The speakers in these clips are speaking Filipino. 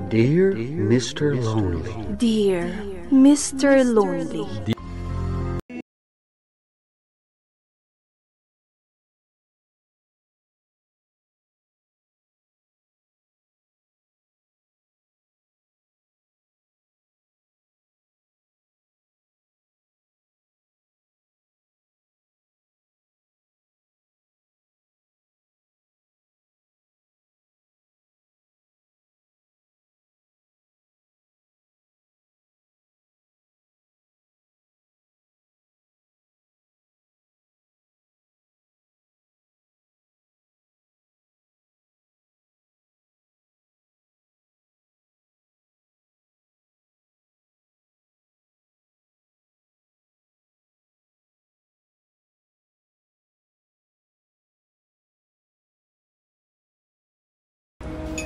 Dear Mr. Lonely. Dear Mr. Lonely.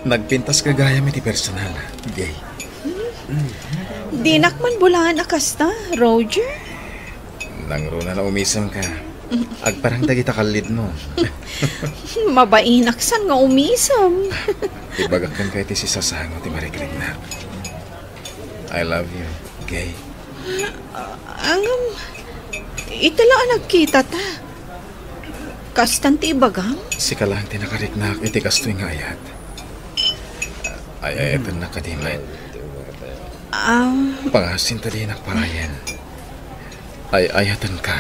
Nagpintas ka gaya mi ti personal, gay. Di nakman bulahan akasta, Roger. Nangro na umisam ka. Agparang dagita kalid no. Mabainaksan nga umisam. Ibagak kan kay ti si sasango ti marikrig na. I love you, gay. Italaan nagkita ta. Kastan ti ibagam? Si ka lang ti nakariknak iti kastoy nga ayat. Ay ayatan na kadiman. Pangasin tali nakparayan. Ay ayatan ka.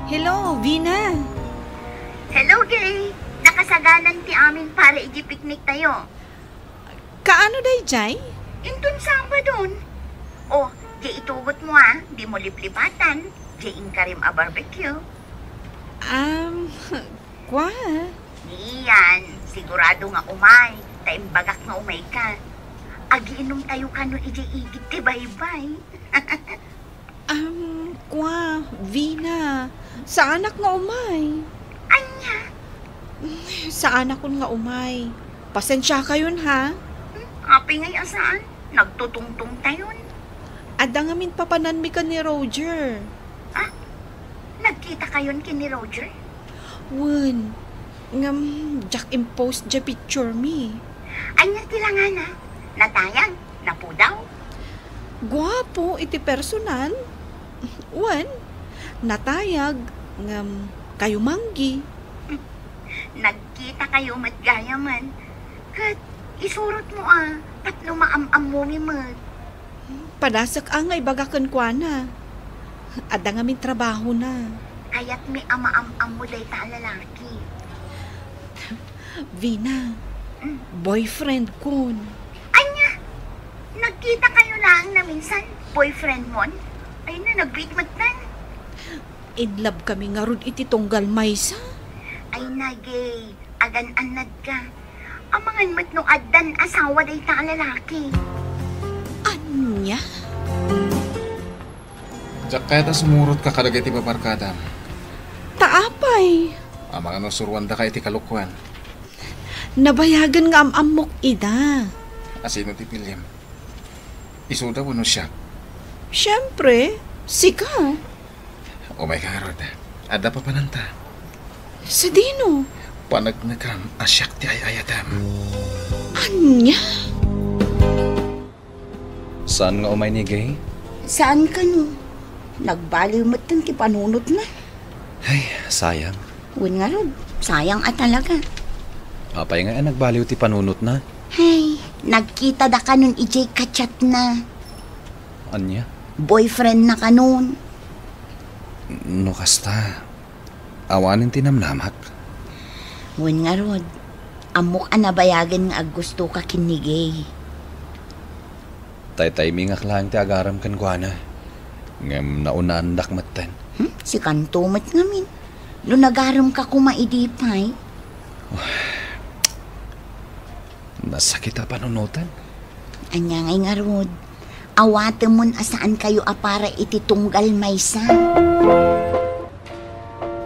Hello, Vina. Hello, Gay. Nakasaganan ti amin para iji-picnic tayo. Kaano day, Jay? Intun Sabadon. Oh, di itugot mo di mo liplipatan. Di inkarim a barbecue. Kwa? Diyan, sigurado nga umay. Taimbagak nga umay ka. Agiinom tayo ka no iji-igit ti baybay. Kwa, Vina. Sa anak nga umay. Anya? Sa anak ko nga umay. Pasensya kayon ha. Happy ngay asaan? Nagtutungtong tayon. Ada nga min papananmi ka ni Roger. Nagkita kayon kini Roger? Wen, ngam Jack impost ja picture me. Anya tilangan Natayang, napudaw. Guwapo iti personal. Wen, natayag ngam kayo manggi. Nagkita kayo matgaya man. Kat isurot mo tatlo maam-am mo mat. Padasak ang ibagakan kwa na. Ada nga min trabaho na. Kaya't may ama-am-am mo day ta lalaki. Vina, boyfriend kun. Anya, nagkita kayo lang na minsan, boyfriend mo? Ay na, nag-greet matan. In love kami nga rod iti tunggal maysa. Ay na, gay. Agan-anad ka. Amangan mat no addan asawa day ta lalaki. Anya? Diyak kaya ta sumurot ka kadagay ti babarkada. Taapay. Mga nasurwanda ka iti kalukwan. Nabayagan nga amok ida. Asino ti William? Isuda mo no siya. Siyempre, sika. Oh my God, ada pa pananta. Sa dino? Panagnagam asyak ti ayayatam. Anya? Saan nga umay ni Gay? Saan ka no? Nagbaliw mo ti panunot na. Ay, sayang. Win nga rod, sayang talaga. Apay nga nagbaliw ti panunot na. Hey, nagkita da ka nun ijay kachat na. Anya? Boyfriend na ka nun. No kasta. Awanin tinamnamak. Win nga rod, amok anabayagan nga gusto ka kinigay. Tay-tay mingak lang ti agaram kan kwa na. Ngam naunaan dakmatan. Si kantumat ngamin. Lunagaram ka kumaidipay. Nasakit a panunutan. Anya ngay nga rod, awate mon asaan kayo para ititunggal maysa.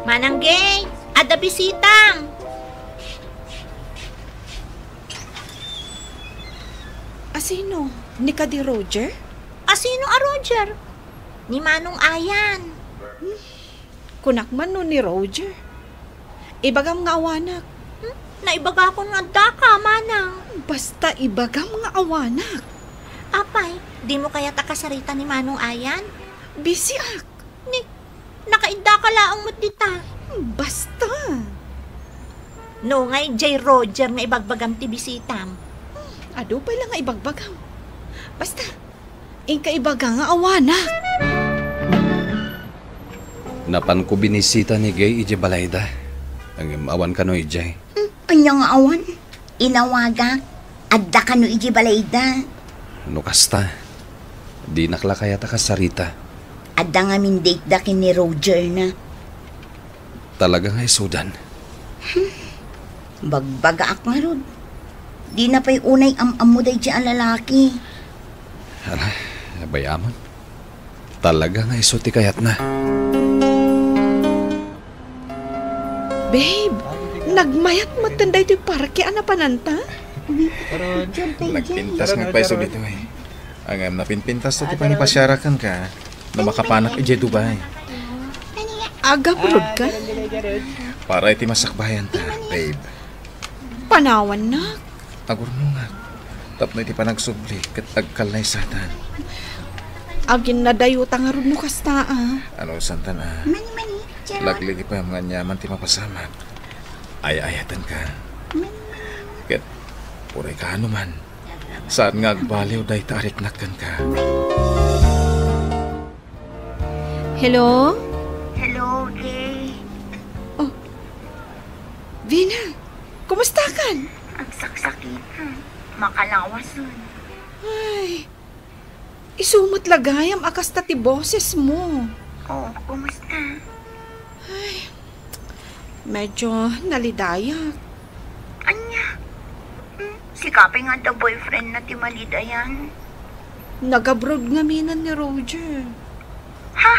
Mananggay, ada bisitang. Asino? Ni ka di Roger? Asino Roger? Ni Manong Ayan. Kunak man no ni Roger. Ibagam nga awanak. Naibaga ko nga da ka, manang. Basta ibaga mga awanak. Apay, di mo kaya takasarita ni Manong Ayan? Busy ak. Ni, nakaida ka laang mo dita. Basta. No ngay, J. Roger nga ibagbagam ti bisitam. Ado pa lang nga ibagbagam. Basta, ingka ibaga nga awanak. Napan ko binisita ni Gay ije balayda. Ang awan ka no ije. Anya nga awan? Inawaga. Adda ka no iji balayda. No kasta. Di nakla kaya ta kasarita. Adda nga min date dakin ni Roger na. Talaga nga isudan. Bagbaga ak nga rod. Di na pa'y unay am-amo day di ang lalaki. Hala, bayamon. Talaga nga isuti kayat na. Babe, nagmayat matanday ito'y parke ana pananta? Nagpintas nga pa iso dito eh. Ang napinpintas to ti panipasyarakan ka na makapanak ije Dubai. Aga pulod ka? Para iti masakbayan ta, babe. Panawan na. Agurno nga. Tapno iti panagsubli kat agkal na isatan. Agin na dayuta nga ron no kasta Ano santan Mani, charot. Lagligi pa mga nyaman ti mapasamak. Ay-ayatan ka. Kat puray ka ano man. Saan nga agbaliw day taariknakan ka. Hello? Hello, Gay. Vina, kumusta kan? Ang saksakitan. Makalawason. Ay, isumot lagayam akas ta ti boses mo. Oh, kumusta? Medyo nalidayak. Anya? Si Kape nga the boyfriend na ti Malidayan. Nag-abroad nga minan ni Roger. Ha?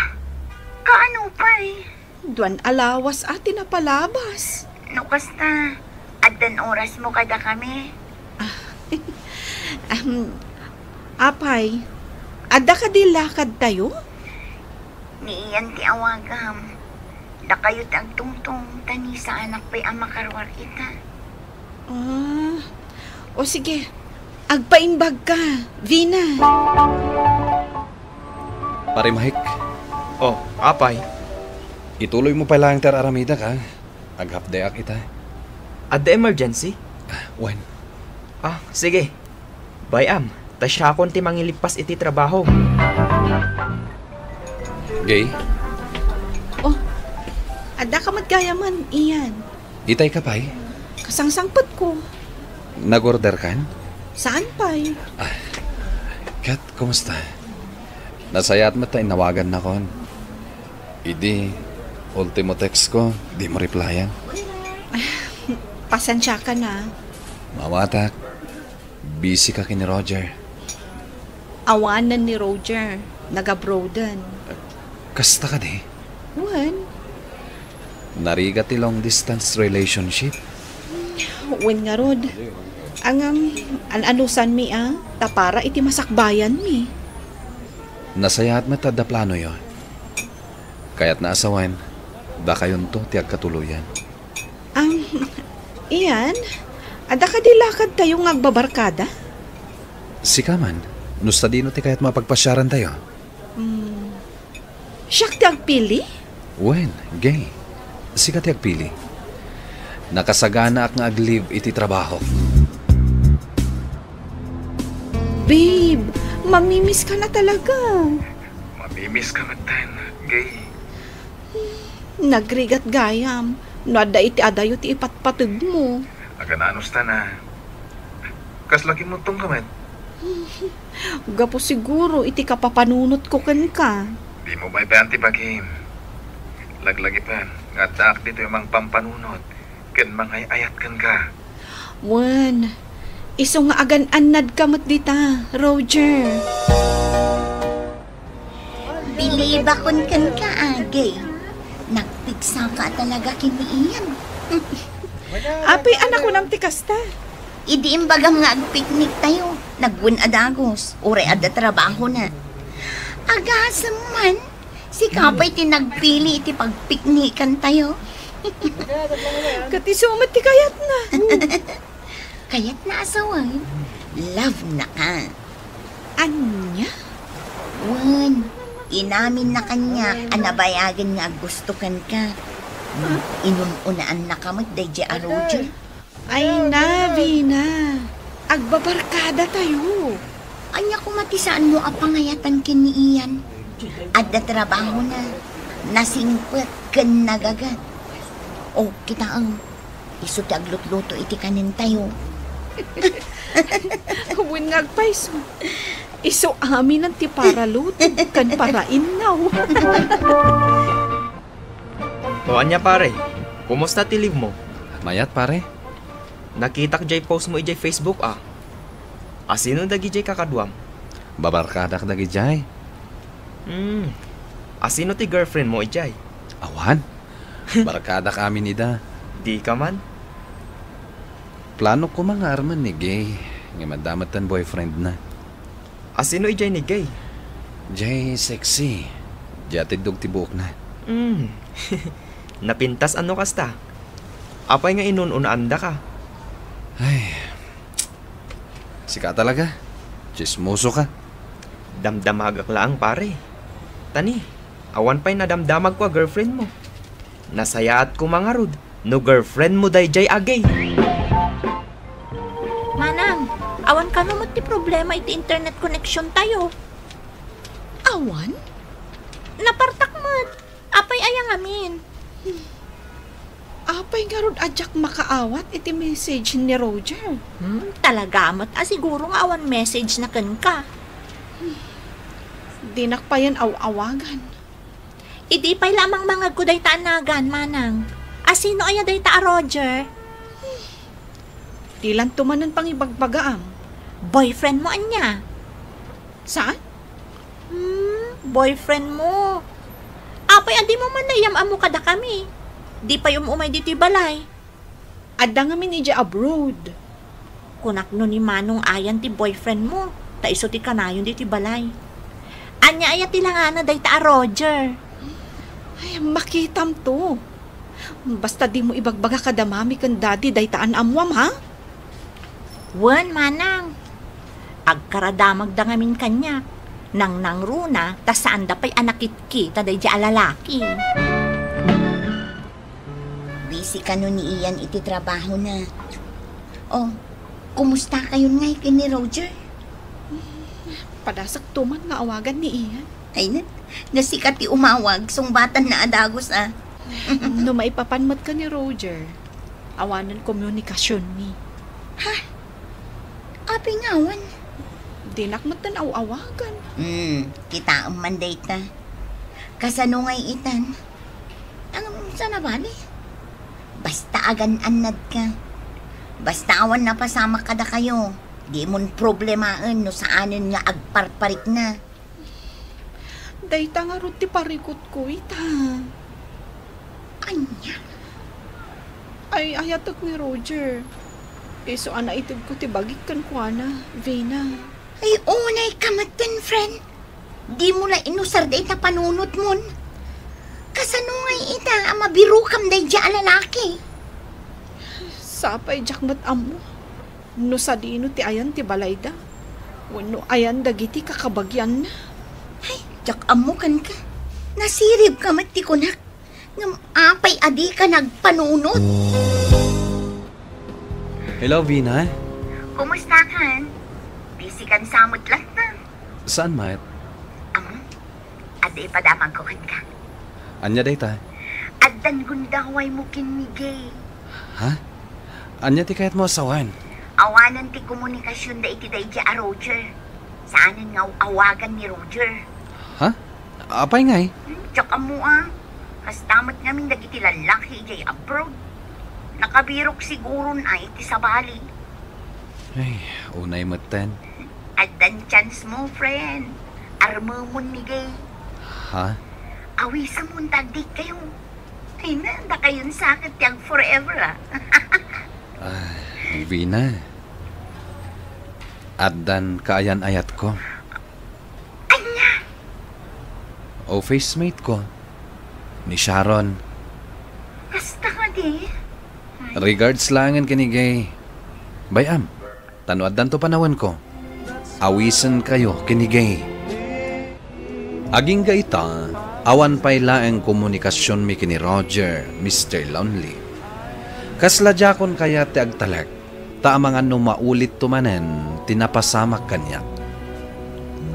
Kaano pa eh? Duan alawas ati na palabas. No kasta, addan oras mo kada kami. Apay, adda ka di lakad tayo? Ni iyan ti awagam. Da kayo tagtungtong tani sa anak pa'y ang makarwar ita. O sige, agpaimbag ka, Vina. Pare Mahik, Oh, apay. ituloy mo pala ang teraramida ka. Aghapdayak ita. At the emergency? Wen, Ah, sige. Bayam, tasya akong ti mangilipas iti trabaho. Gay, Adda ka matgayaman, iyan. itay ka pa'y. Kasangsangpat ko. Nag-order kan? Saan pa'y? Kat, kumusta? Nasayat mo tayo, nawagan na kon. Idi, ultimo text ko, di mo replyan. Pasensya ka na. Mawatak, busy ka kini Roger. Awanan ni Roger. Nag-abroadan. Kasta ka di. Wen, Nariga ti long distance relationship. wen nga rod. Ang anusan mi tapara iti masakbayan mi. Nasayat mo tada plano yon. Kaya't naasawan, da kayon to tiag katuluyan. Iyan, adda ka di lakad tayo ngagbabarkada? Sika man, nusta dino ti kaya't mapagpasyaran tayo. Siyak ti agpili? Wen, gay. Sika ti agpili. Nakasagana ak nga aglive iti trabaho. Babe, mamimiss ka na talaga. Mamimiss ka matan, gay. Nagrigat gayam. Nada iti adayo ti ipatpatid mo. Agananos ta na. Kaslaki mo tong kamet. Gapo siguro iti kapapanunot ko ken ka. Di mo may bayanti bagim. Laglagi pa, nga taak dito yung mga pampanunot. Ken mangay ayat kan ka. Wen, iso nga agan anad kamot dita, Roger. Bilibakon kan ka, Agay. Nagpigsa ka talaga kiniiyan. Apay anak ko ng tikasta. Idi imbagam nga agpiknik tayo. Nagwin adagos. Ure ada trabaho na. Agasam man. Si Kapay tinagpili iti pagpiknikan tayo. Katisumat ti kayat na. Kaya't na asawan. Love na ka. Anya? Wan, inamin na kanya, anabayagan nga gusto kan ka. Inununaan na ka magdayja a Roger. Ay na, Vina. Agbabarkada tayo. Anya kumatisaan mo apangayatan kin ni Ian. At na trabaho na. Nasingpet kan nagagat. O kita ang iso ti aglutluto iti kanin tayo. Huwin nga agpaiso. Iso amin ang ti paraluto kan parain now. O anya pare, kumusta ti live mo? Mayat pare? Nakita jay post mo ijay Facebook Asino dagi jay kakadwam? Babarkadak dagi jay. Asino ti girlfriend mo ijay? Awan? Barkada kami nida. Di ka man? Plano ko mga arman ni Gay. Nga madamatan boyfriend na. Asino ijay ni gay? Jay sexy. Jatid dog tibuok na. Napintas ano kasta? Apay nga inununanda ka? Ay. Sika talaga. Chismoso ka. Damdamagak laang pare. Tani, awan pa'y nadamdamag ko a girlfriend mo. Nasayaat ko mga rod. No girlfriend mo day jay agay. Manang, awan ka naman ti problema iti internet connection tayo. Awan? Napartakmat. Apay ayang amin. Apay nga ron adyak makaawat iti message ni Roger. Talaga mat, siguro nga awan message na kan ka. Dinak pa yan awagan. Idi pa'y lamang mga guday taanagan, Manang. Asino aya day ta Roger? Di lang tumanan pang ibagbagaam. Boyfriend mo anya? Saan? Boyfriend mo. Apay adi mo man nayam amo kada kami. Di pa yung umay dito balay. Adda nga min ija abroad. Kunak no ni Manong ayan ti boyfriend mo. Ta iso ti kanayon dito balay. Anya aya ti langana day ta Roger. Ay, makitam to. Basta di mo ibagbaga kadamami kan daddy day taan amwam, ha? Wan, Manang. Agkaradamag da ngamin kanya. Nang nangruna, ta saan da pa'y anakit kita day di alalaki. Busy ka no ni Ian iti trabaho na. Oh, kumusta kayo ngay kini Roger? Padasak tuman nga awagan ni Ian. Ay na, nasikat ti umawag, sungbatan na adagos No maipapanmat ka ni Roger, awanan komunikasyon ni. Api ngawan. Dinakmatan awagan. Kita ang mandate na. Kasano ngay itan? Ang sana bali? Basta agan-anad ka. Basta awan na pasama kada kayo. Di mon problemaan no saanin nga agparparik na. Dayta nga ruti parikot ko ita. Anya? Ay, ayata ko Roger. So, ana itid ko tibagik kan ko ana, Vina. Ay, unay kamatan, friend. Di mo na inusar day ta panunot mon. Kasano ngay ita, mabiru kam day dya lalaki. Sapay jakmat amo. No sa dino ti ayan ti balayda. Wano ayan dagiti kakabagyan na. Ay, jak amo kan ka. Nasirib ka mat ti kunak. Ngam apay adi ka nagpanunot. Hello, Vina. Kumusta kan? Busy kan samot lang na. Saan, Mayat? Adi padamag ko kan ka. Anya day ta? Addan gundaway mo kinigay. Ha? Anya ti kayat mo asawan? Awanan ti komunikasyon da iti day a Roger. Saanan nga awagan ni Roger. Ha? Apay ngay? Tsaka mo Kastamat namin dagiti lalaki jay abroad. Nakabirok siguro na iti sa bali. Ay, unay matan. Addan chance mo, friend. Armamon ni gay. Ha? Awisa mo tagdik kayo. Ay na, da kayon sakit yang forever Vina. Addan kaayan-ayat ko. Anya? O facemate ko. Ni Sharon. Basta Gay? Regards langan kini Gay. Bayam, tanuad danto panahon ko. Awisan kayo kini Gay. Aging gaita, awan pay laeng komunikasyon mi kini Roger, Mr. Lonely. Kasladjakon kaya ti agtalek, ta mga no maulit tumanen, tinapasamak kanya.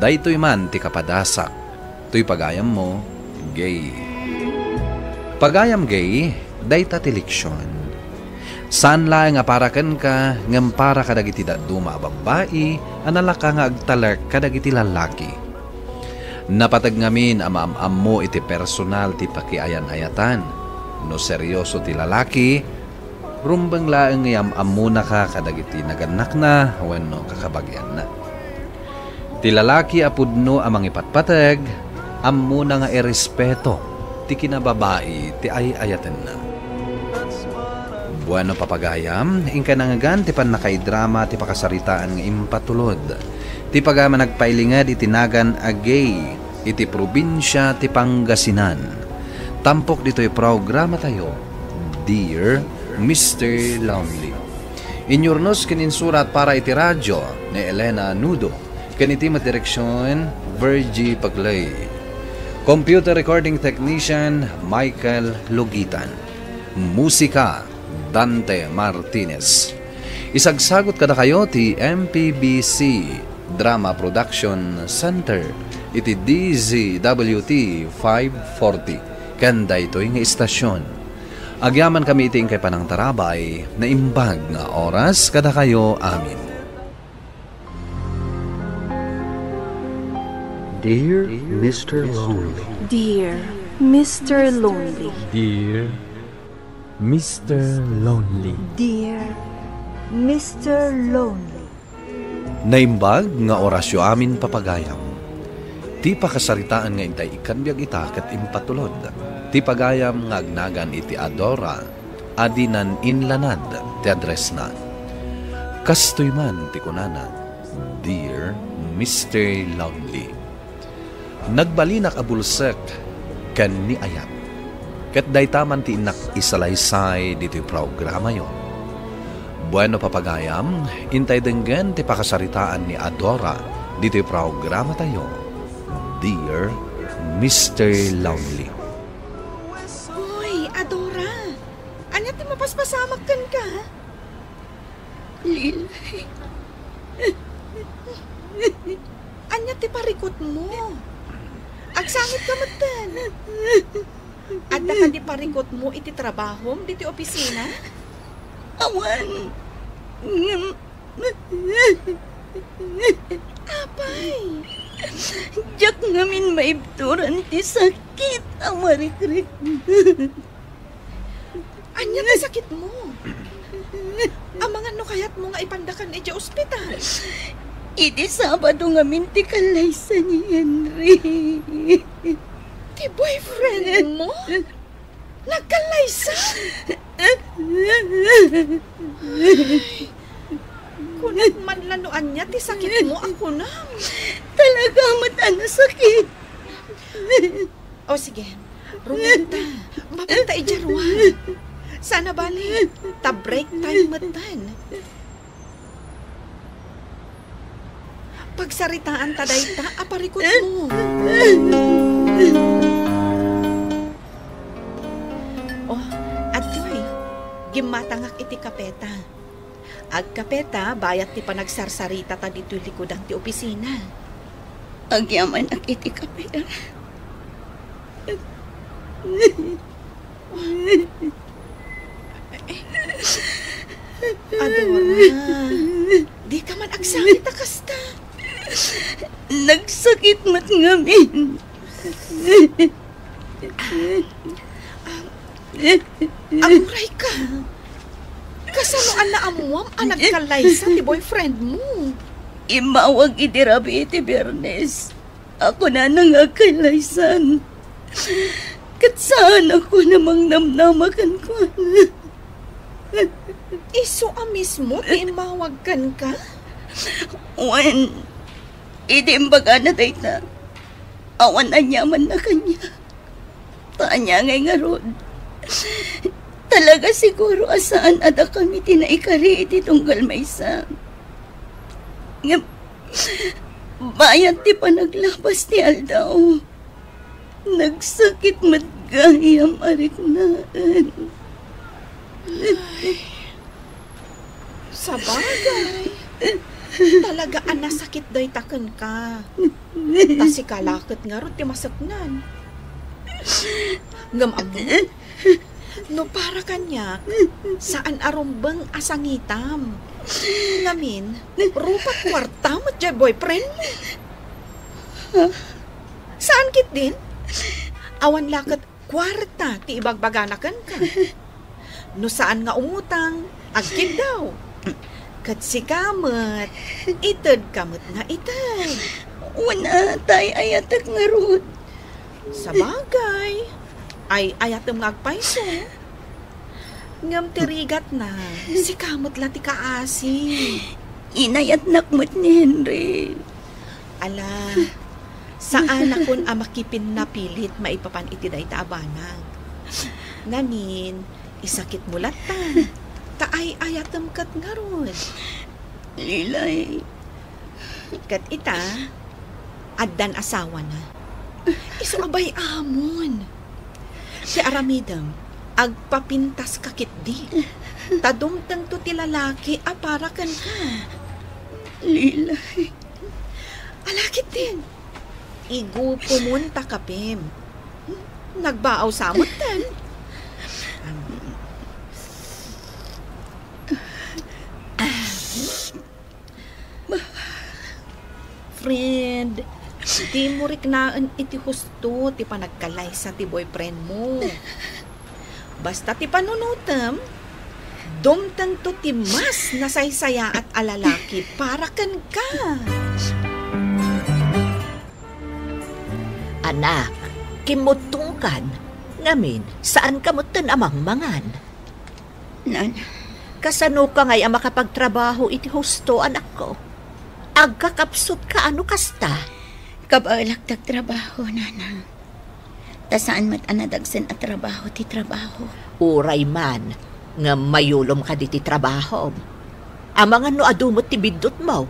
Daytoy man ti kapadasak, tuy pagayam mo, Gay. Pagayam Gay, dayta ti leksyon. Saan lang nga parakan ka, ngam para kadagiti duma babae, analaka nga agtalek kadagiti lalaki. Napatag ngamin am mo iti personal ti pakiayan-ayatan. No seryoso ti lalaki, rumbang laeng ngayam muna ka kadagiti naganak na, wenno kakabagyan na. Ti lalaki apudno amang ipatpatag, muna nga irespeto, ti kinababae ti ayayatan na. Bueno papagayam, ingka nangagan ti pan nakaidrama ti pakasaritaan nga impatulod. Ti pagama nagpailingad itinagan agay, iti probinsya ti Pangasinan. Tampok dito'y programa tayo, Dear Mr. Lonely. Inyornos kininsurat para iti radyo ni Elena Nudo. Kaniti madireksyon, Virgie Paglay. Computer recording technician, Michael Logitan. Musika, Dante Martinez. Isagsagot kada kayo ti MPBC Drama Production Center iti DZWT 540 kanda ito'y nga istasyon. Agyaman kami iting kay panang tarabay na imbag nga oras kada kayo amin. Dear Mr. Lonely. Dear Mr. Lonely. Dear Mr. Lonely. Dear Mr. Lonely. Naimbag nga orasyo amin papagayam. Ti pakasaritaan nga intay ikanbiag ita kat impatulod. Ti pagayam nga agnagan iti Adora, adinan inlanad ti address na. Kastoy man ti kunana, Dear Mr. Lonely. Nagbalinak abulsek kan ni ayat. Ket daytaman ti inak isalaysay dito programa yon. Bueno papagayam, intay denggen ti pakasaritaan ni Adora dito programa tayo. Dear Mr. Lonely. Hoy, Adora. Anya ti mapaspasamak kan ka? Lil. Anya ti parikot mo? Agsangit ka matan. At ka di parikot mo iti trabahom diti opisina? Awan. Apay. Jak ngamin maibturan ti sakit amarikrik. Anya ti sakit mo? Amangan no kayat mo nga ipandakan iti ospital. Iti Sabado ngamin ti kalaysa ni Henry. Ti boyfriend mo? Nagkalaysa? Kunat man lanuan niya ti sakit mo ako na. Talaga matan na sakit. O sige, rumunta. Mapanta ijarwan. Sana bali, ta-break time matan. Pagsaritaan taday ta, aparikot mo. Oh, adoy, gimatangak iti kapeta. Ag kapeta, bayat ti panagsarsarita ta dito likudang ti opisina. Agyaman ak iti kapeta. Adora, di ka man agsakit kasta. Nagsakit mat ngamin. Amuray ka. Kasanoan na amuam ang nagkalaysa ti boyfriend mo. Imawag iti Rabi iti Bernes. Ako na nangakalaysan. Kat saan ako namang namnamakan ko. Iso a mismo, imawag kan ka? Wen, iti imbaga na day na. Awan anyaman na kanya. Tanya ngay nga rod. talaga siguro asaan ada kami tinaikari iti tunggal maysa. Ngam, bayat ti panaglabas ti Aldao. Nagsakit matgayam ariknaan. Sa bagay. Talagaan nasakit day taken ka. Tasi kalakot nga ron ti masaknan. Ngam amo, no para kanya, saan arumbang asangitam. Ngamin, rupat kwarta mo dyan boyfriend mo. Saan kit din? Awan lakat kwarta ti ibagbaganakan ka. No saan nga umutang, agkid daw. Kat si kamot, itad kamot na itad. Una tay ayatak nga rod. Sa bagay, ay ayatam nga agpaiso. Ngam tirigat na, si kamot lati kaasi. Inayat nakmat ni Henry. Ala, saan akon amakipin na pilit maipapan iti day taabanag. Ngamin, isakit mo latan. Taay ayatam kat nga ron. Lilay. Kat ita, addan asawa na. Iso abay amon. Si Aramidam, agpapintas kakit di. Tadumtang to ti lalaki, aparakan ka. Lilay. Alakit din. Igu pumunta ka, Pem. Nagbaaw samot tan. Friend, di mo riknaan iti husto ti panagkalay sa ti boyfriend mo. Basta ti panunutam, dumtang to ti mas nasaysaya at alalaki para kan ka. Anak, kimutungkan. Ngamin, saan kamutan amang mangan? Nan, Kasano ka ngay ang makapagtrabaho iti husto, anak ko? Agkakapsot ka ano kasta? kabalak tag trabaho, nanang. Tasaan mat anadagsan at trabaho ti trabaho. Uray man, nga mayulom ka di ti trabaho. Amang ano adumot ti bidot mo?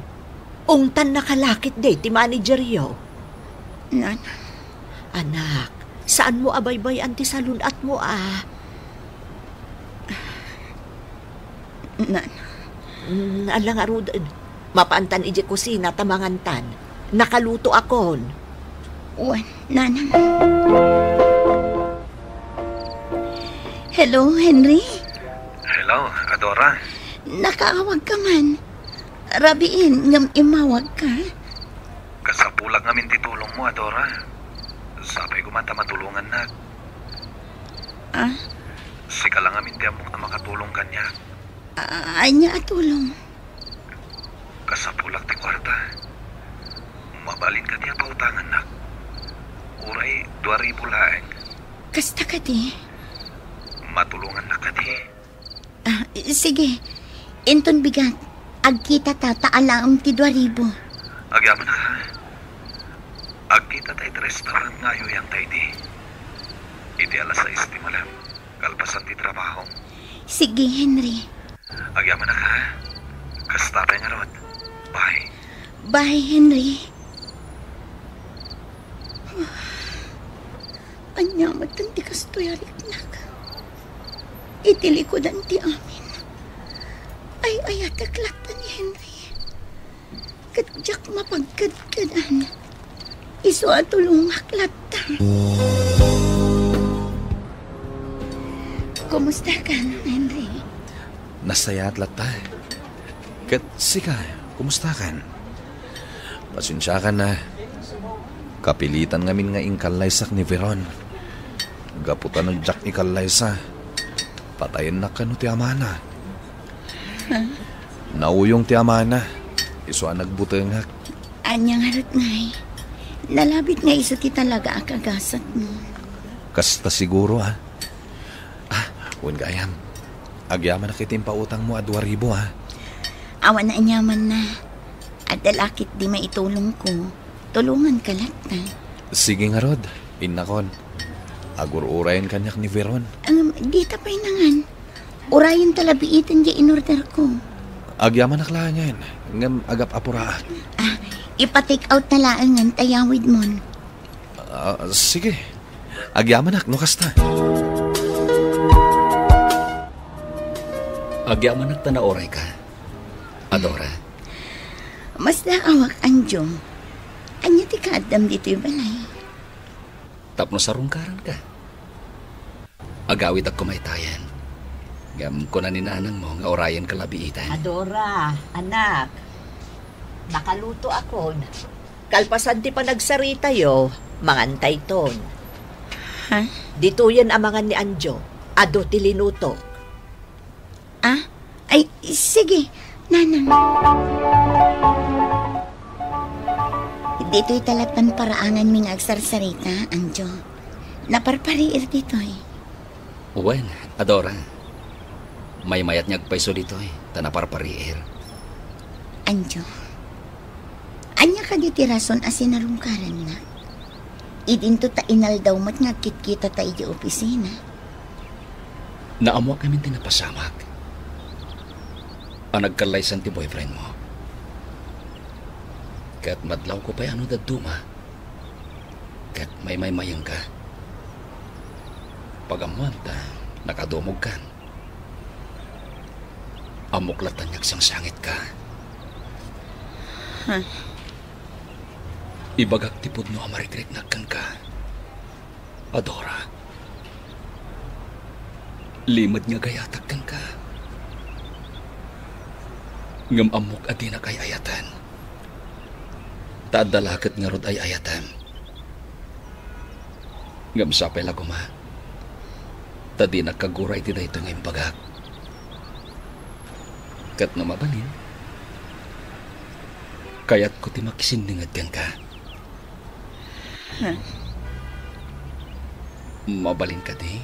Ungtan nakalakit de ti manageryo. Nanang. Anak, saan mo abaybayan ti salunat mo ah? Alang arud, mapaantan iji kusina tamangantan. Nakaluto akon. Wan, nanang. Hello, Henry? Hello, Adora. Nakaawag ka man. Rabiin, ngam imawag ka. Kasapulak ngamin titulong mo, Adora. Sabay ko man matulungan na. Ah? Sika lang ngamin di amok na makatulong kanya. Anya atulong. Kasapulak ti kwarta. Mabalin ka niya pautangan na. Uray, 2,000 laeng. Kasta ka di? Matulungan na ka di. Sige. Inton bigat. Agkita taalaang ti 2,000. Agyaman na ka. Agkita tayo restaurant ngayon yang tayo di. Iti alas 6 di malam. Kalpasan ti trabaho. Sige, Henry. Agyaman na ka. Kastapay nga rod. Bye. Bye, Henry. Anyamatan ti kastoyarik nak. Itilikodan ti amin. Ay ayataklatan ni Henry. Kadjak mapagkadkadan. Iso atulungak lata. Kumusta ka, Henry? Nasaya at lata. Kat sika, kumusta kan? Pasensya ka na. Kapilitan ngamin nga ingkalaysak ni Veron. Gaputan ng Jack ni Kalaysa. Patayin na kano ti amana. Huh? Nauyong ti amana. Iso ang nagbutengak. Anyang harot ngay. Nalabit nga iso ti talaga akagasat mo. Kasta siguro ha. Huwag gayam. Agyaman na kitim pa utang mo at 2,000 ha. Awan na anyaman na. At dalakit di maitulong ko. Tulungan ka lahat na. Sige nga Rod. Innakon. Agur-urayan kanyak ni Veron. Di tapay nangan. Urayan talabiitan di in-order ko. Agyaman naklanyan. Ngam agap apuraan. Ipa-take out na laangan tayawid mon. Sige. Agyaman no kasta. Agyaman na oray ka, Adora. Mas naawak anjong. Anya ti kaadam dito yung balay. Tapno sa rungkaran ka. Agawid ak kumaytayan. Gam ko na ninanang mo nga orayan kalabiitan. Adora, anak. Nakaluto ako. Kalpasan ti pa nagsarita yo, mangantay ton. Ha? Dito yan amangan ni Anjo. Ado ti linuto. Ay, sige, nanang. Dito'y talatan paraangan ming agsarsarita, Anjo. Naparpariir dito'y. Uwen, Adora. May mayat niyag paiso dito'y, tanaparpariir. Anjo, anya ka diti rason asin narungkaran na. Idinto ta inal daw mat ngakit-kita ta iji opisina. Naamwa kami tinapasamak. Ang nagkalaysan ti boyfriend mo. Kat madlaw ko pa'y ano daduma. Kat may mayang ka. Pagamuan ta, nakadumog kan. Amuklatan niyag sang sangit ka. Ibagak tipod no amarikrik nagkan ka. Adora. Limad nga gayatak ka. Ngam amok adi na kay ayatan. Taadalakat nga rod ay ayatan. Ngam sapay laguma. Tadi nagkaguray ti dayto nga impagak. Kat na mabalin. Kaya't ko ti makisindingad ka. Mabalin ka di?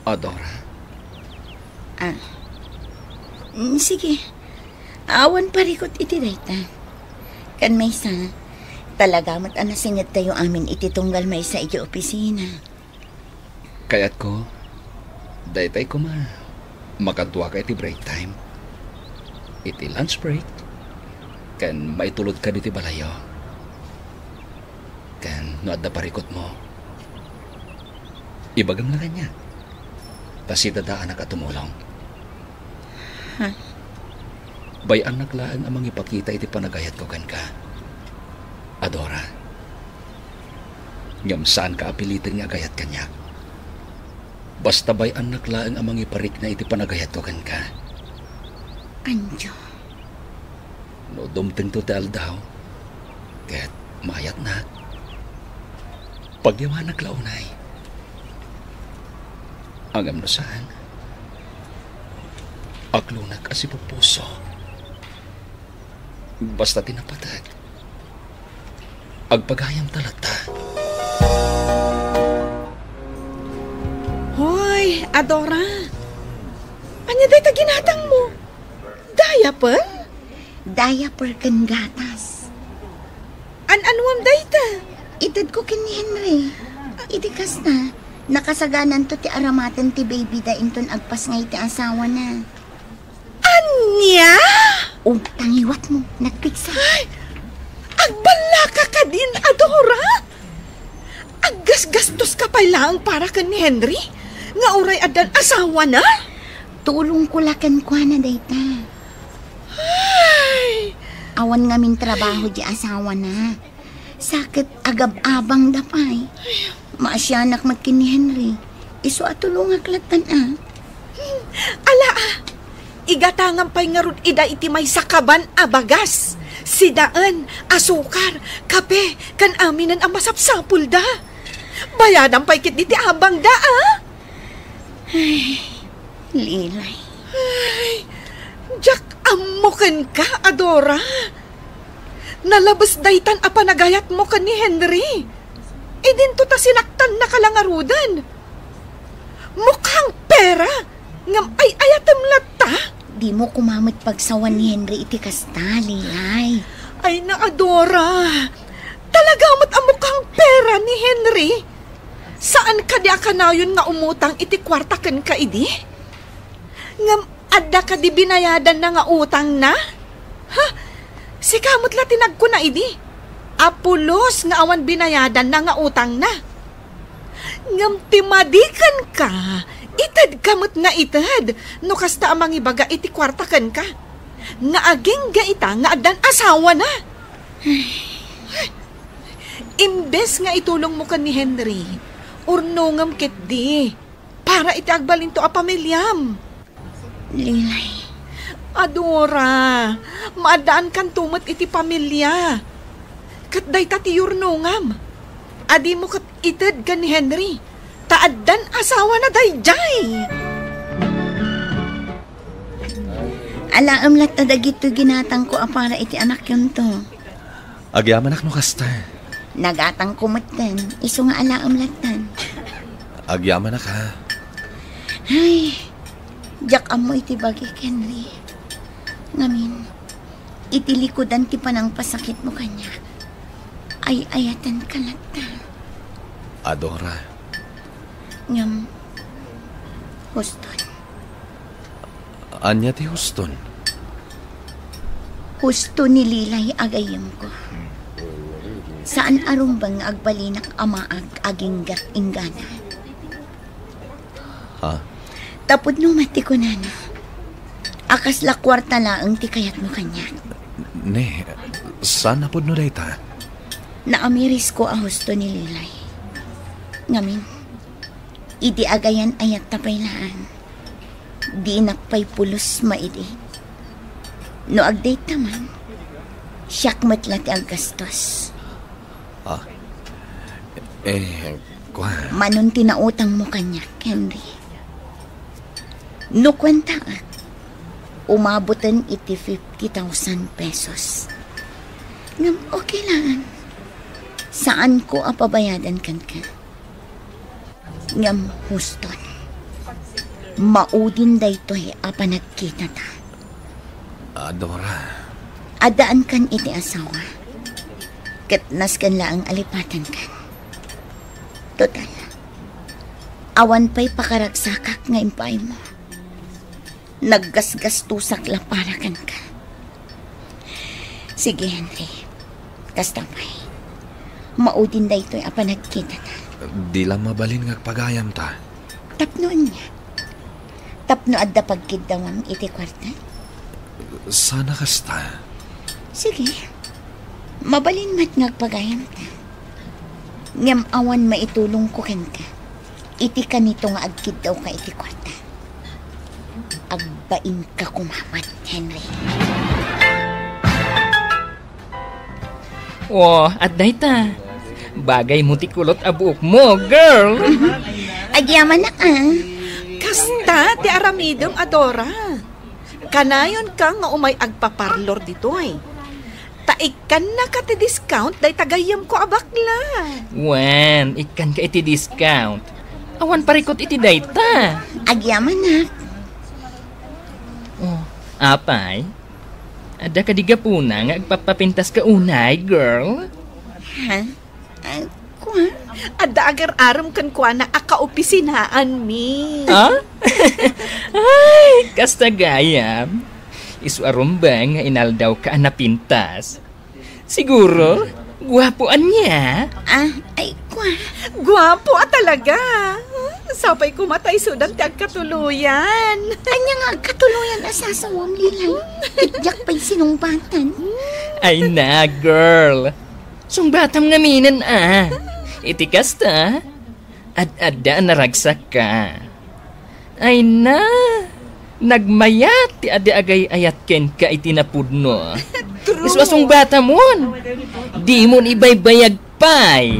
Adora? Sige. Awan parikot iti dayta. Kan may sa talaga mat anasingit tayo amin iti tunggal may sa iti opisina. Kaya't ko, daytay ko makadwa ka iti break time. Iti lunch break. Kan maitulod ka diti balayo. Kan no adda parikot mo. Ibagam na kanya. Tas itadaan na katumulong. Bayan naklaan amang ipakita iti panagayat ko kan ka. Adora. Ngam saan ka apilitin nga agayat kanya. Basta bayan naklaan amang iparik na iti panagayat ko kan ka. Anjo. No dumting to tel daw. Ket mayat na. Pagyaman naglaunay. Angam no saan. Aglunak asi puso. Basta tinapatag. Agpagayam talata. Hoy, Adora. Anya day ta ginatang mo? Diaper? Diaper kan gatas. An-anuam day ta? Itad ko kin ni Henry. Itikas na. Nakasaganan to ti aramatan ti baby da inton agpas nga iti asawa na. Anya? Tangiwat mo, nagpiksa. Ay, agbala ka din, Adora. Aggas-gastos ka pa lang para ka ni Henry? Nga oray adan asawa na? Tulong ko lakan kwa na dayta. Ay. Awan ngamin trabaho di asawa na. Sakit agab-abang dapay. Maasyanak matkin ni Henry. Iso atulong aklatan Ala igatangan pa'y nga rod ida iti may sakaban abagas. Sidaan, asukar, kape, kan aminan ang masapsapul da. Bayadan pa'y kit iti abang da Ay, Lilay. Ay, jak amukan ka, Adora. Nalabas daytan a panagayat mo ka ni Henry. Idinto ta sinaktan na kalangarudan. Mukhang pera. Ngam ay ayatem lata. Di mo kumamit pagsawan ni Henry iti kasta, Lilay. Ay na, Adora. Talaga mat ang mukhang pera ni Henry. Saan ka di akanayon nga umutang iti kwarta ken ka idi? Ngam adda ka di binayadan na nga utang na? Ha? Si kamot la tinag ko na idi. Apulos nga awan binayadan na nga utang na. Ngam timadikan ka. Itad kamot nga itad. No kasta amang ibaga iti kwarta ken ka. Nga aging ga ita nga addan asawa na. Imbes nga itulong mo kan ni Henry, urnongam ket di, para iti agbalin to a pamilyam. Lilay. Adora, maadaan kan tumat iti pamilya. Kat day ti urnongam. Adi mo kat itad kan ni Henry, taaddan asawa na day jay. Alaam lat na dagito ginatang ko para iti anak yun to. Agyaman ak no kasta. Nagatang kumatan, iso nga alaam latan. Agyaman ak ha. Ay, jak amo iti bagi, Henry. Ngamin, iti likodan ti panang pasakit mo kanya. Ay ayatan ka lata. Adora. Ngam, Houston. Anya ti Houston? Houston ni Lilay agayam ko. Saan arumbang agbalinak amaag aginggat ingana? Ha? Tapod no mati ko na no. Akas la kwarta laang ti kayat mo kanya. Ne, saan na po no dayta? Naamiris ko a husto ni Lilay. Ngamin, idi agayan ayat tapaylaan. Di nakpay pulos maidi. No agdate naman, siyak matlat ang gastos. Ah, kwa? Manon tinautang mo kanya, Henry. No kwenta at, umabutan iti 50,000 pesos. Ngam, okay lang. Saan ko apabayadan kan ka? Ngam, Houston. Maudin daytoy apa nagkita ta. Adora. Adaan kan iti asawa. Katnas kan laang alipatan kan. Total. Awan pa'y pakaragsakak nga impay mo. Naggasgastusak la para kan ka. Sige, Henry. Kastapay. Maudin daytoy apa nagkita ta. Di lang mabalin nga pagayam ta. Tapnoon niya. Tapno adda pagkidawang iti kwarta? Sana kasta. Sige. Mabalin mat ngagpagayam ta. Ngam awan maitulong ko ken ka. Iti kanito nga agkid daw ka iti kwarta. Agbain ka kumawat, Henry. Oh, at dayta. Bagay mo ti kulot a buok mo, girl. Agyaman na Kasta ti aramidom, Adora. Kanayon ka nga umay agpaparlor ditoy. Taikan na ka ti discount day tagayam ko abakla. Wen, ikan ka iti discount. Awan parikot iti dayta. Agyaman na. Oh, apay? Ada ka digapuna nga agpapapintas ka unay, girl? Ha? Kuha? Ada agar-aram kan kuha na akaopisinaan mi. Ha? Ay, kasta gayam. Isu arumbang nga inaldaw ka napintas. Siguro, guwapoan niya. Ay, kuha. Guwapo talaga. Sapay kumatay sudan ti agkatuluyan. Anya nga agkatuluyan asasawam Lilay. Ityak pa'y sinumbatan. Ay na, girl. Sungbatam nga minan Iti kasta. Ad-ada naragsak ka. Ay na. Nagmayat ti adi-agay ayat ken ka itinapudno. Iswasong bata mon. Di mon ibay-bayag pay.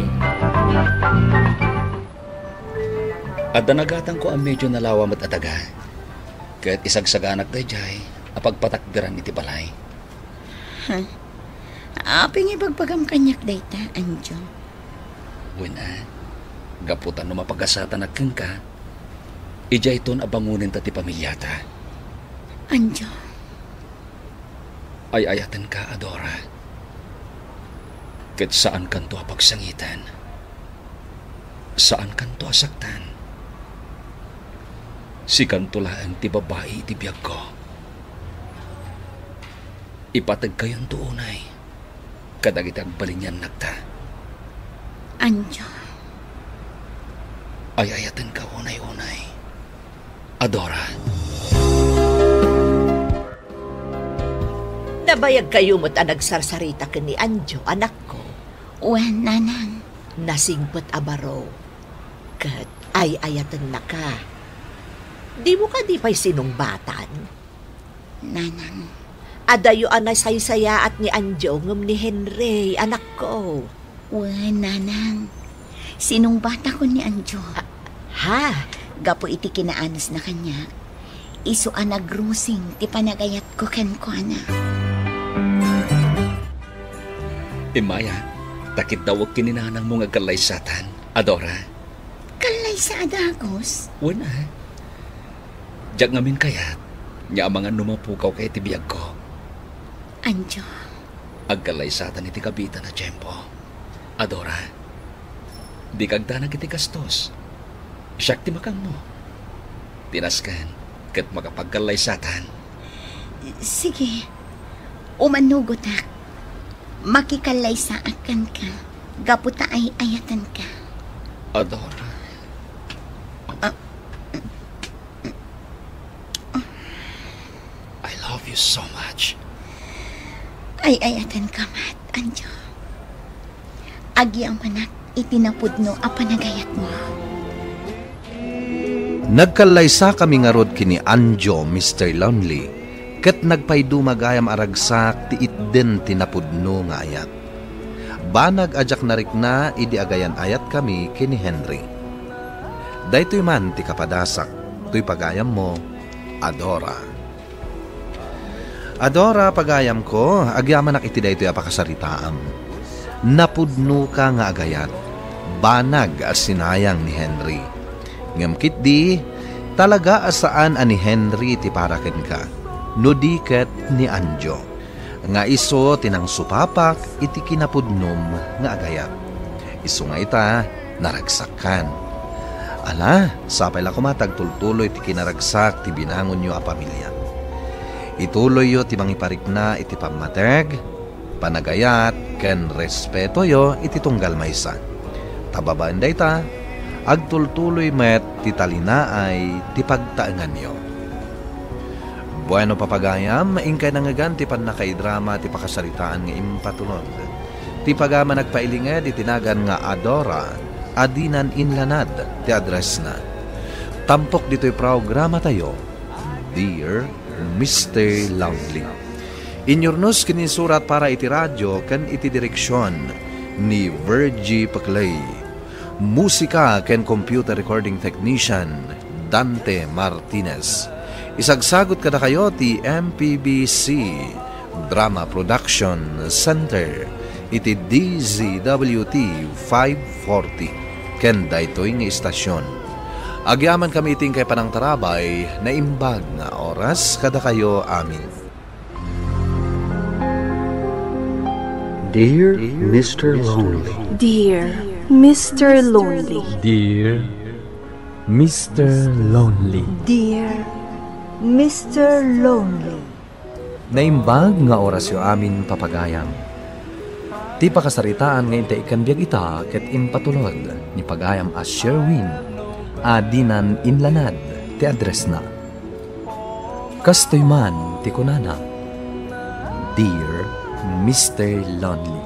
Adda nagatang ko ang medyo nalawam at adaga. Kahit isagsaganak dayjay, apagpatakbiran iti balay. Aping ibagpagam kanyak dayta, Anjo. Wina, gaputan no mapagasatan agkeng ka, ija iton abangunin ta ti pamilyata. Anjo. Ay ayatan ka, Adora. Ket saan kanto apagsangitan. Saan kanto asaktan? Si kantulaan ti babae ti biyag ko. Ipatag kayon doonay. Kadagiti agbalinyan nagta. Anjo. Ay ayatan ka unay-unay. Adora. Nabayag kayo mo't nagsarsarita ka ni Anjo, anak ko. Wen, nanang. Nasingpot abaro. Kat ay ayatan na ka. Di mo ka di pa'y sinumbatan? Nanang. Adayo anay saysaya at ni Anjo ngum ni Henry, anak ko. Wen, nanang. Sinong bata ko ni Anjo? Ha? Gapo iti kinaanas na kanya. Iso anagrusing ti panagayat ko ken ko ana. Maya, takit daw ang kininanang mong agkalaysatan, Adora. Kalaysa adagos? Wala. Diyak ngamin kayat, niya ang mga numapukaw kay tibiyag ko. Anjo. Agkalaysatan iti kabita na tiyempo. Adora, di kagdanag iti kastos. Siyak ti makang mo. Tinaskan, kat makapagkalaysatan. Sige, umanugotak. Makikalay sa akan ka. Gaputa ay ayatan ka. Adora. I love you so much. Ay ayatan ka, Mat, Anjo. Agi ang manak itinapudno a panagayat mo. Nagkalaysa kami nga rod kini Anjo, Mr. Lonely. Ket nagpaydumagayam aragsak ti itden tinapudno nga ayat. Banag ajak narik na idi agayan ayat kami kini Henry. Daytoy man ti kapadasak, tuy pagayam mo, Adora. Adora, pagayam ko, agyaman iti daytoy apakasaritaam. Napudno ka nga agayat, banag as sinayang ni Henry. Ngamkit di, talaga asaan ani Henry ti paraken ka. No diket ni Anjo. Nga iso tinang supapak iti kinapudnom nga agayat. Iso nga ita naragsakan. Ala, sapay la kumatag tultuloy ti kinaragsak ti binangon nyo a pamilya. Ituloy yo ti mangiparik na iti pamateg, panagayat, ken respeto yo iti tunggal maysa. Tababaan da ita, agtultuloy met ti talinaay ti pagtaengan yo. Bueno papagayam, ingkay nangagan ti panakaidrama ti pakasaritaan nga impatulog. Ti pagama nagpailinged itinagan nga Adora, adinan inlanad ti address na. Tampok dito'y programa tayo, Dear Mr. Lonely. Inyornos kinisurat para iti radyo kan iti direksyon ni Virgie Paclay. Musika ken computer recording technician Dante Martinez. Isagsagot kada kayo ti MPBC Drama Production Center iti DZWT 540 ken daytoy nga istasyon. Agyaman kami iting kay panang tarabay na imbag nga oras kada kayo amin. Dear Mr. Lonely. Dear Mr. Lonely. Dear Mr. Lonely. Dear Mr. Lonely. Naimbag nga oras yo amin papagayam. Ti pakasaritaan nga intay ikan biyag ita ket impatulod ni pagayam as Sherwin adinan inlanad ti address na. Kastoy man ti kunana, Dear Mr. Lonely.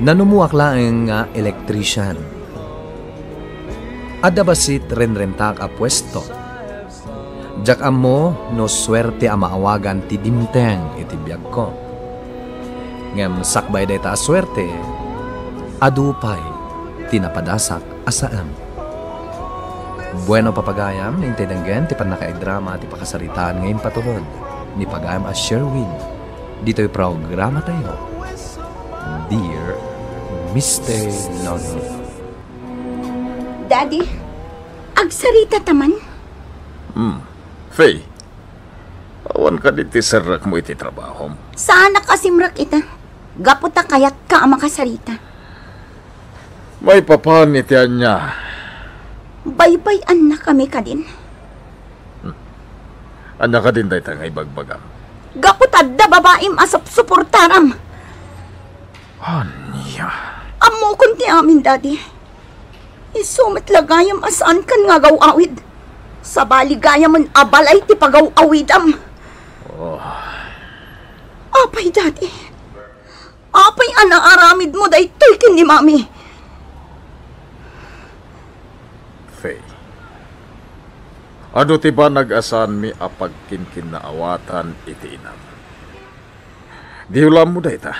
Nanumuak laeng nga electrician. Adabasit renrentak a pwesto. Jak amo no swerte a maawagan ti dimteng iti biyag ko. Ngem sakbay day ta swerte, adupay tinapadasak asaan. Bueno papagayam, nintay danggen ti panakaidrama ti pakasaritaan ngayon patulod ni pagayam as Sherwin. Dito'y programa tayo, Dear Mr. Lonely. Daddy, agsarita taman? Faye, awan ka diti sarak mo iti trabaho. Saan nakasimrak ita? Gaputa kayat ka ang makasarita. May papanitian niya. Baybay-an na kami ka din. Anya ka din day nga ibagbagam. Gaputad da babaim asap suportaram. Anya? Amo kunti amin, Daddy. Isumit lagayam asaan kan nga gaw-awid. Sa baligayam man abalay ti pagaw-awidam. Oh. Apay, Daddy. Apay anaaramid mo day tulkin ni Mami. Faye. Ano ti ba nag-asan mi apag kinkinnaawatan iti inam? Di ulam mo day ta.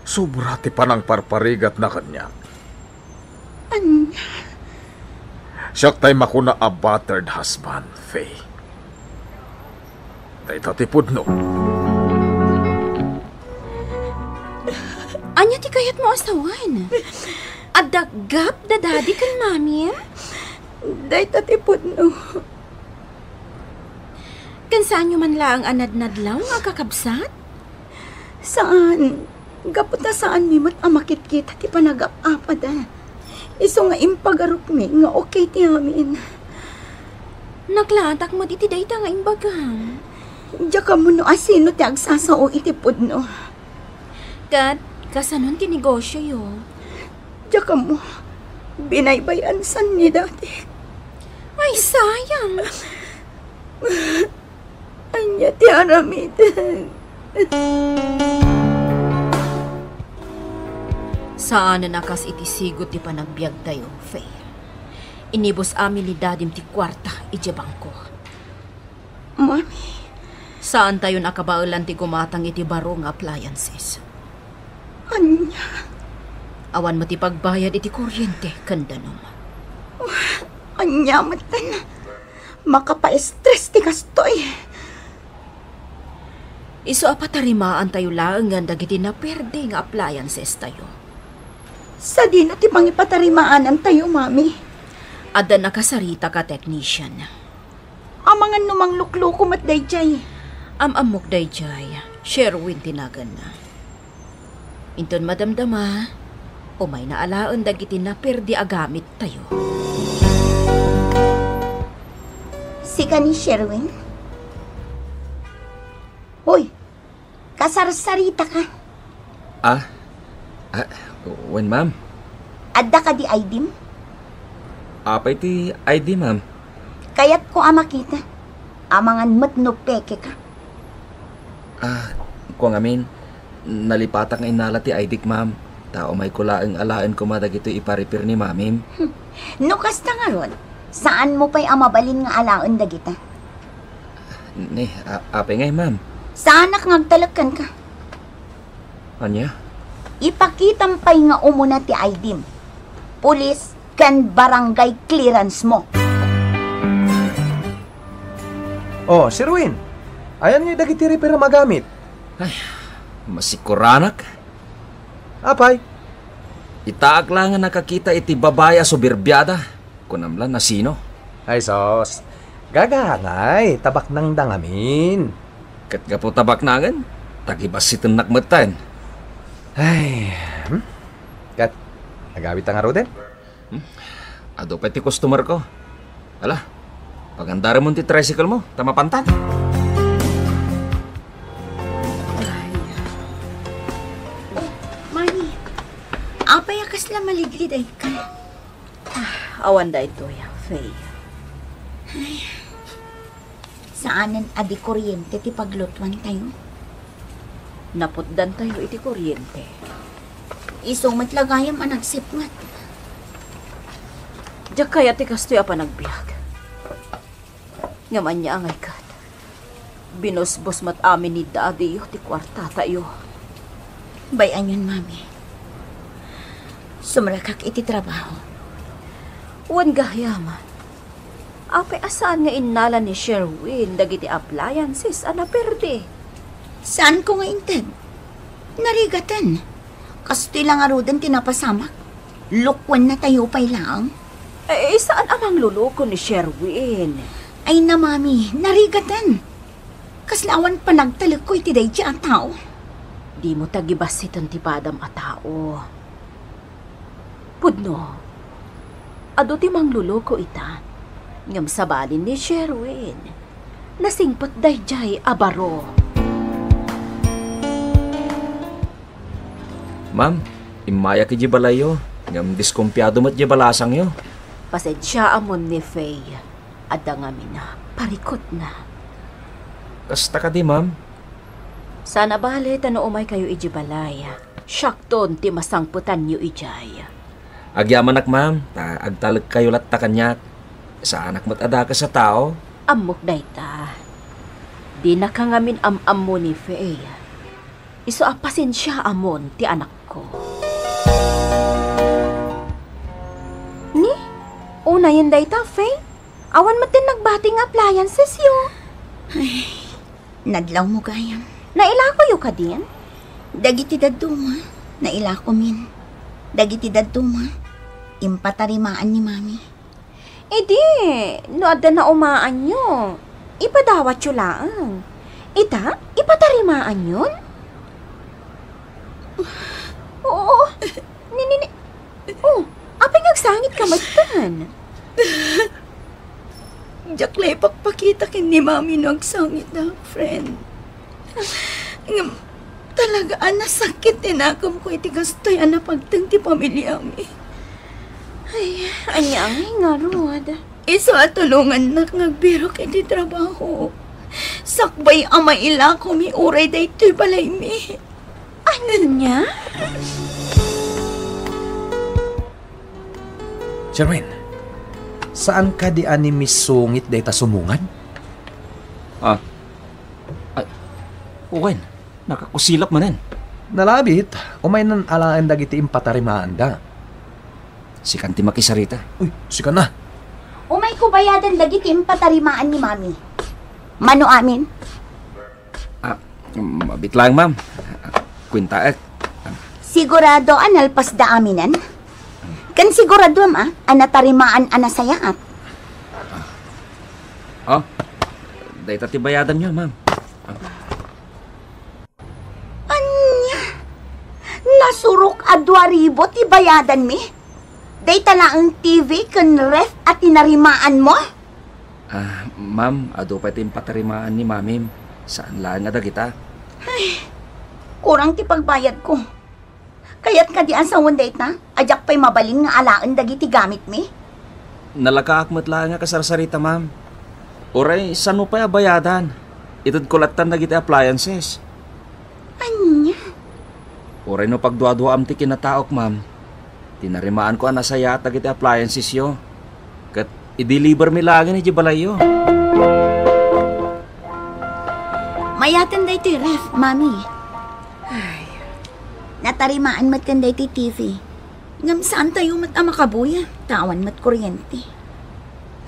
Sobra ti panang parparigat na kanya. Anya? Siyak tay makuna a battered husband, Faye. Dahito ti pudno. Anya ti kayat mo asawan? Adaggap da daddy kan mami? Dahito ti pudno. Kan saan nyo man lang anad-nadlaw nga kakabsat? Saan? Gaputa saan mi mat amakit kita ti panagap-apad. Iso nga impagarok mi nga okay ti amin. Naklatak mo iti dayta nga imbagam. Diya ka mo no asino ti agsasao iti pudno. Kat, kasanon ti negosyo yo? Diya ka mo, binaybayan san ni dati. Ay, sayang. Anya ti aramid. Saan na nakas iti sigot ti panagbiag tayo, Faye? Inibos amin ni dadim ti kwarta iti bangko. Mami. Saan tayo nakabaulan ti gumatang iti baro nga appliances? Anya? Awan mo ti pagbayad iti kuryente, kandanom. Anya matan. Makapa-stress ti kastoy. Iso apatarimaan tayo lang nga dagiti na perde nga appliances tayo. Sa di na ti pangipatarimaanan tayo, Mami. Ada nakasarita ka, technician. Amangan numang lukluko mat dayjay. Amok dayjay, Sherwin tinagan na. Inton madamdama, umay na alaan dagiti na perdi agamit tayo. Sika ni Sherwin? Hoy, kasarsarita ka. When, ma'am? Adda ka di ID? Apay ti ID, ma'am. Kaya't ko makita. Amangan matno peke ka. Kung amin, nalipatak nga inala ti ID, ma'am. Tao may kulaang alaan ko madag ito iparipir ni mamim. No kasta nga ron, saan mo pa'y amabalin nga alaan dagita? Apay ngay, ma'am. Saan ngagtalakan ka? Anya? Ipakitam pa'y nga umuna ti ID. Pulis kan barangay clearance mo. Oh, Sir Win. Ayan nga dagiti repair magamit. Ay, masikuranak. Apay? Itaag lang nga nakakita iti babaya so birbyada. Kunamlan na sino? Ay, sos. Gagangay, tabak nang dangamin. Kat nga po tabak nangan, tagibas sitin nakmatan. Ay, Kat, nagawit ang araw din? Ado pa ti customer ko. Ala, pagandara mo ti tricycle mo, tama pantan. Mami, apay akas lang maligliday ka. Awan da ito ya, Faye. Ay, saanan adi kuryente ti paglutwan tayo? Naputdan tayo iti kuryente. Isumat lagayam anagsipmat. Diyak kaya ti kastoy apa nagbiag. Ngaman niya angay kat. Binosbos mat amin ni daddy yo ti kwarta tayo. Bayan yun, Mami. Sumrakak iti trabaho. Wan gayaman. Apay asaan nga inala ni Sherwin dagiti appliances ana perde. Saan ko nga inted? Narigatan. Kastoy lang arudan tinapasamak. Lukwan na tayo pa'y lang. Saan amang luluko ni Sherwin? Ay na, Mami, narigatan. Kaslawan pa nagtalag ko iti day ang tao. Di mo tagibas sitan ti padam a tao. Pudno, ado ti mangluloko ita, ngam sabalin ni Sherwin, nasingpot dayjay abaro. Ma'am, imaya ki balayo. Ngam diskumpiyado mat balasang yo. Pasensya amon ni Faye. Ada nga mina, parikot na. Kasta ka di, ma'am. Sana bale, tano umay kayo ijibalay. Syakton ti masangputan niyo ijay. Agyaman ak, ma'am. Agtalag kayo latta kanyak. Sa anak mat ada ka sa tao. Amok dayta. Di na ka ngamin am mo ni Faye. Iso a pasensya amon ti anak ko. Ni? Una yun dayta, Faye? Awan mo din nagbating appliances yo. Ay, nadlaw mo gayam. Nailako yo ka din? Dagiti daduma, nailako min. Dagiti daduma, impatarimaan ni Mami. Di, no ada na umaan nyo. Ipadawat yo lang. Ita, ipatarimaan yun? Oo, nini. Oh, apay nagsangit ka matan. Jaklay pakpakita kin ni Mami nagsangit na, friend. Talaga, nasakit din ako ko iti gastoy na pagtang ti pamilya mi. Ay, anyang nga ruwad. Iso at tulungan na ngagbiro kay ti trabaho. Sakbay ama ila ko mi uray day to'y balay mi. Ano niya? Sherwin, saan ka di ani misungit day ta sumungan? Uwen, nakakusilap manen. Nalabit, umay nan alaan dagiti impatarimaan da. Si kanti makisarita. Uy, sika na. Umay ko bayadan dagiti impatarimaan ni Mami. Mano amin? Mabit lang, ma'am. Kwinta ek. Sigurado analpas da aminan? Kan sigurado anatarimaan anasayaat. Day tati bayadan nyo, ma'am. Anya? Nasurok a 2,000 ti bayadan mi? Day talaang TV kan ref at tinarimaan mo? Ma'am, ado pa ito yung patarimaan ni mamim. Saan lang nga kita? Ay, kurang ti pagbayad ko. Kaya't kadian sa one date na, ajak pa'y mabalin nga alaan dagiti gamit mi? Nalakaakmat lang nga kasarsarita, ma'am. Oray, saan mo pa bayadan? Itod kulatan na giti appliances. Anya? Oray no pagduwa-duwa amti kinataok, ma'am. Tinarimaan ko anasaya at giti appliances yo. Kat i-deliver mi lagi ni Jibalayo. Mayatan da ito'y ref, Mami. Ay, natarimaan mat kan da ito'y TV. Ngam saan tayo mat makabuya? Tawan mat kuryente.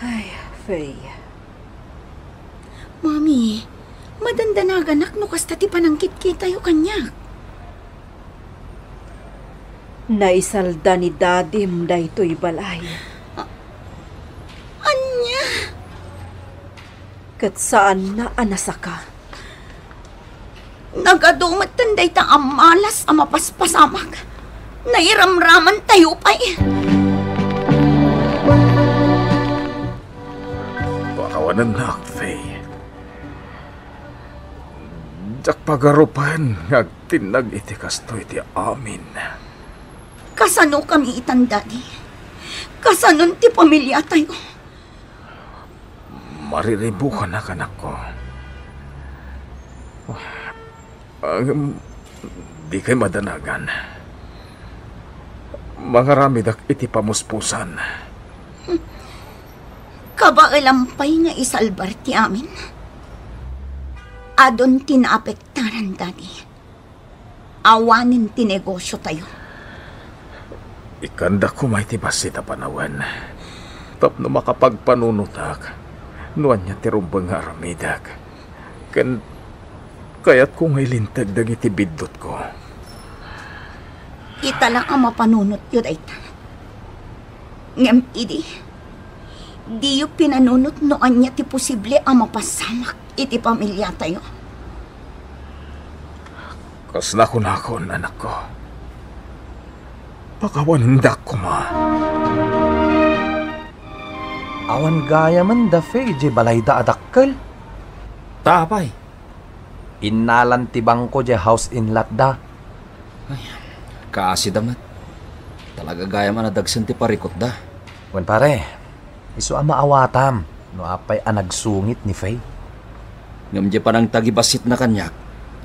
Ay, Faye. Mami, madandanagan no kasta ti panangkit tayo kanya. Naisalda ni Dadim da ito'y balay. Anya? Kat saan na anasaka? Nagadumat tanday ta amalas amapaspasamak. Nairamraman tayo pa'y. Bakawanan na, Faye. Jak pagarupan, ngagtinag iti kasto iti amin. Kasano kami itanda di? Kasanon ti pamilya tayo? Mariribukan na kanak ko. Di kay madanagan. Mangaramidak iti pamuspusan. Kabaalampay nga isalbar ti amin. Adon tinaapektaran dadi. Awanin ti negosyo tayo. Ikanda ko may tibas ita panawan. Tapno makapagpanunutak. Nuan niya tirumbang nga aramidak. Kaya't kung ay lintag dagiti bidot ko. Ita lang ang mapanunot yun ay ta. Ngam idi. Di yung pinanunot noan niya ti posible ang mapasamak iti pamilya tayo. Kasla ko na ako, anak ko. Pakawandak ko, ma. Awan gaya man da fe, je balayda adakkel. Tapay. Inalan ti bangko je house in lot da. Kaasi damat. Talaga gaya man nadagsan ti parikot da. Wen pare, iso ama awatam, no apay anagsungit ni Faye. Ngam je panang tagibasit na kanyak,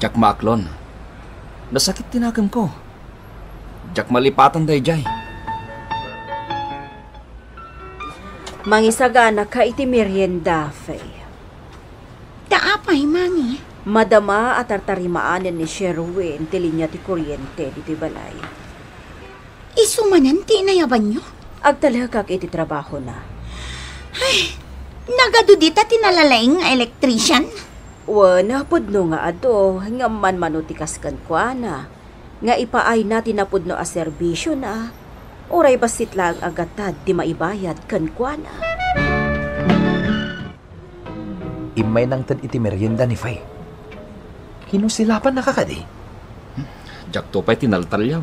jak maaklon. Nasakit tinakam ko. Jak malipatan day jay. Mangisagana ka iti merienda, Faye. Taapay, mami. Madama at tartarimaanan ni Sherwin tilinya ti kuryente diti balay. Isumanan ti inayaban nyo? Agtalakak iti trabaho na. Ay, nagadudita tinalalaing nga electrician? Wana, pudno nga ado, nga man manutikas kan kwa na. Nga ipaay na tinapudno a serbisyo na. Oray basit lang agatad di maibayad kan kwa na. Imay nang tad iti merienda ni Faye. Kinusilapan na kakadi. Jak to pa'y tinaltalyaw.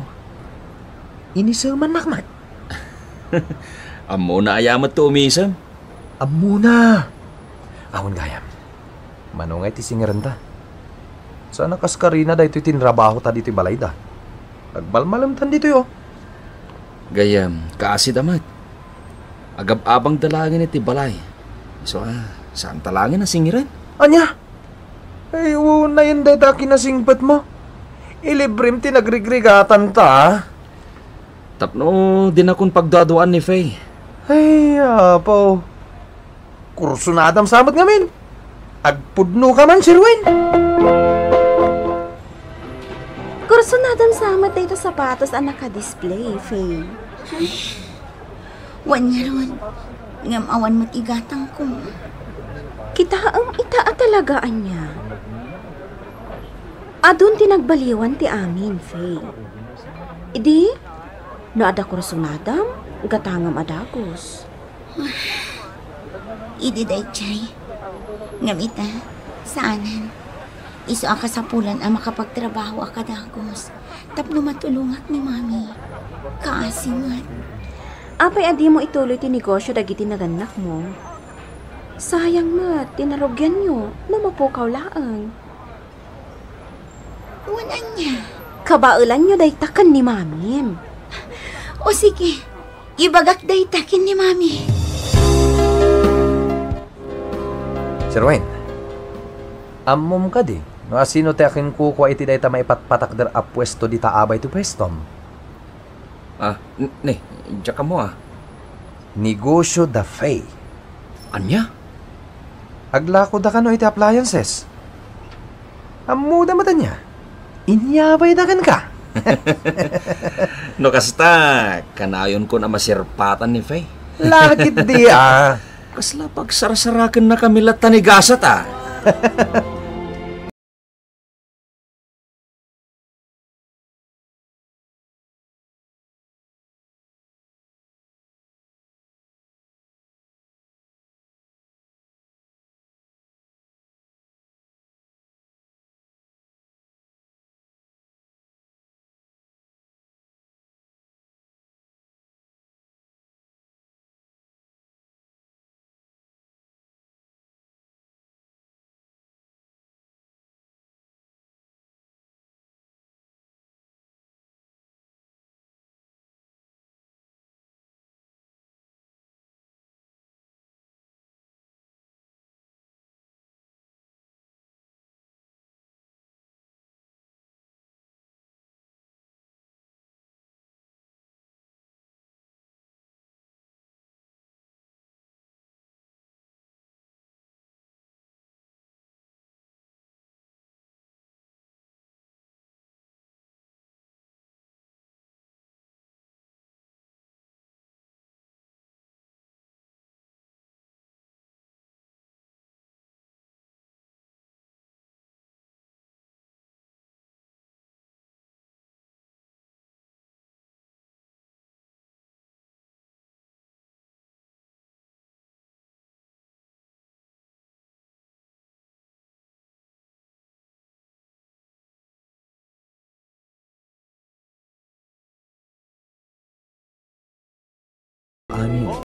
Inisaman makmak. Amo na ayamat to umisam. Amo na. Awon gayam. Manungay ti singiran ta. Sana kaskarina da ito tinrabaho ta dito balay da. Nagbalmalam tan dito yo. Gayam, kaasi damat. Agab-abang dalangin iti balay. So saan talangin ang singiran? Anya? Ay, na yun dahi ta kinasingpat mo. Ilibrim ti nagrigrigatan ta. Tapno, din akong pagdaduan ni Faye. Ay, apaw. Kurso na adam samat ngamin. Agpudno ka man, Sherwin. Kurso nadan samat dito sapatos ang naka-display, Faye. Wan nga ron. Ngam awan mo't igatang ko. Kita ang itaa talagaan niya. Adun tinagbaliwan ti amin, Faye. Idi, naada kurso nadam, gatangam adagos. Idi day chay. Ngamita, saanan. Iso ang kasapulan ang makapagtrabaho akadagos. Tapno matulungak ni mami. Kaasimat. Apay adi mo ituloy ti negosyo dagiti naganak mo. Sayang mat, tinarogyan nyo na mapukaw laang. Wala niya. Kabailan nyo daytakan ni mamin. O sige, ibagak daytakin ni mami. Sherwin, amom ka di. No asino te akin kukwa iti dayta maipatpatakder a pwesto di taabay to pwestom. Diyan mo Negosyo da Faye. Anya? Aglako da kano iti appliances. Amuda mata niya. Inyabay da kan ka. No kasta, kanayon ko na masirpatan ni Faye. Lakit di Kasla pagsarsarakan na kami latanigasat Ani